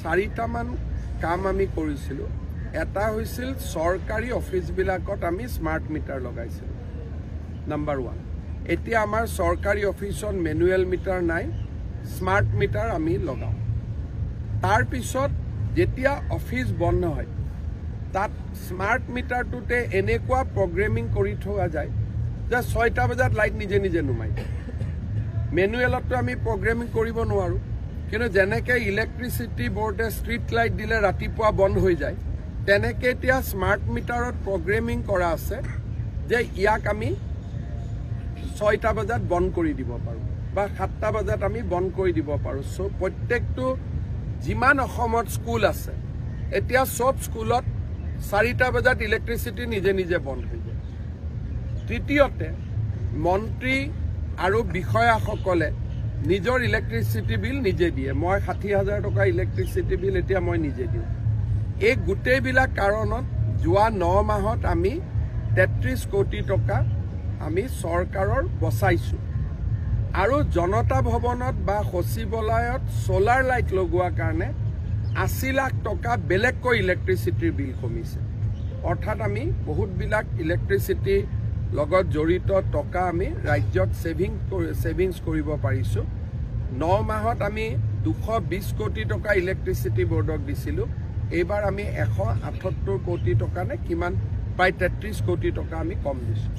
চাৰিটামান কাম আমি কৰিছিলো। এটা হৈছিল চৰকাৰী অফিচবিলাকত আমি স্মাৰ্ট মিটাৰ লগাইছিলো। নাম্বাৰ 1, এতিয়া আমাৰ চৰকাৰী অফিচত মেনুৱেল মিটাৰ নাই, স্মাৰ্ট মিটাৰ আমি লগাওঁ। তাৰ পিছত যেতিয়া অফিচ বন্ধ হয় তাত স্মাৰ্ট মিটাৰটোতে এনেকুৱা প্ৰগ্ৰেমিং কৰি থোৱা যায় যে 6টা বজাত লাইট নিজে নিজে নুমাই। মেনুৱেলতো আমি প্ৰগ্ৰেমিং কৰিব নোৱাৰোঁ, কিন্তু যেনেকৈ ইলেক্ট্ৰিচিটি বোৰ্ডে ষ্ট্ৰীট লাইট দিলে ৰাতিপুৱা বন্ধ হৈ যায়, তেনেকৈ এতিয়া স্মাৰ্ট মিটাৰত প্ৰগ্ৰেমিং কৰা আছে যে ইয়াক আমি 6টা বজাত বন্ধ কৰি দিব পাৰোঁ বা 7টা বজাত আমি বন্ধ কৰি দিব পাৰোঁ। চ' প্ৰত্যেকটো যিমান অসমত স্কুল আছে এতিয়া চব স্কুলত 4টা বজাত ইলেক্ট্ৰিচিটি নিজে নিজে বন্ধ হৈ যায়। তৃতীয়তে মন্ত্ৰী আৰু বিষয়াসকলে নিজৰ ইলেক্ট্ৰিচিটি বিল নিজে দিয়ে। মই 60,000 টকা ইলেক্ট্ৰিচিটি বিল এতিয়া মই নিজে দিওঁ। এই গোটেইবিলাক কাৰণত যোৱা 9 মাহত আমি 33 কোটি টকা আমি চৰকাৰৰ বচাইছোঁ। আৰু জনতা ভৱনত বা সচিবালয়ত সোলাৰ লাইট লগোৱাৰ কাৰণে 80 লাখ টকা বেলেগকৈ ইলেক্ট্ৰিচিটিৰ বিল কমিছে। অৰ্থাৎ আমি বহুতবিলাক ইলেক্ট্ৰিচিটিৰ লগত জড়িত টকা আমি ৰাজ্যত ছেভিংছ কৰিব পাৰিছোঁ। 9 মাহত আমি 220 কোটি টকা ইলেক্ট্ৰিচিটি বোৰ্ডক দিছিলোঁ। এইবাৰ আমি 178 কোটি টকা নে কিমান, প্ৰায় 33 কোটি টকা আমি কম দিছোঁ।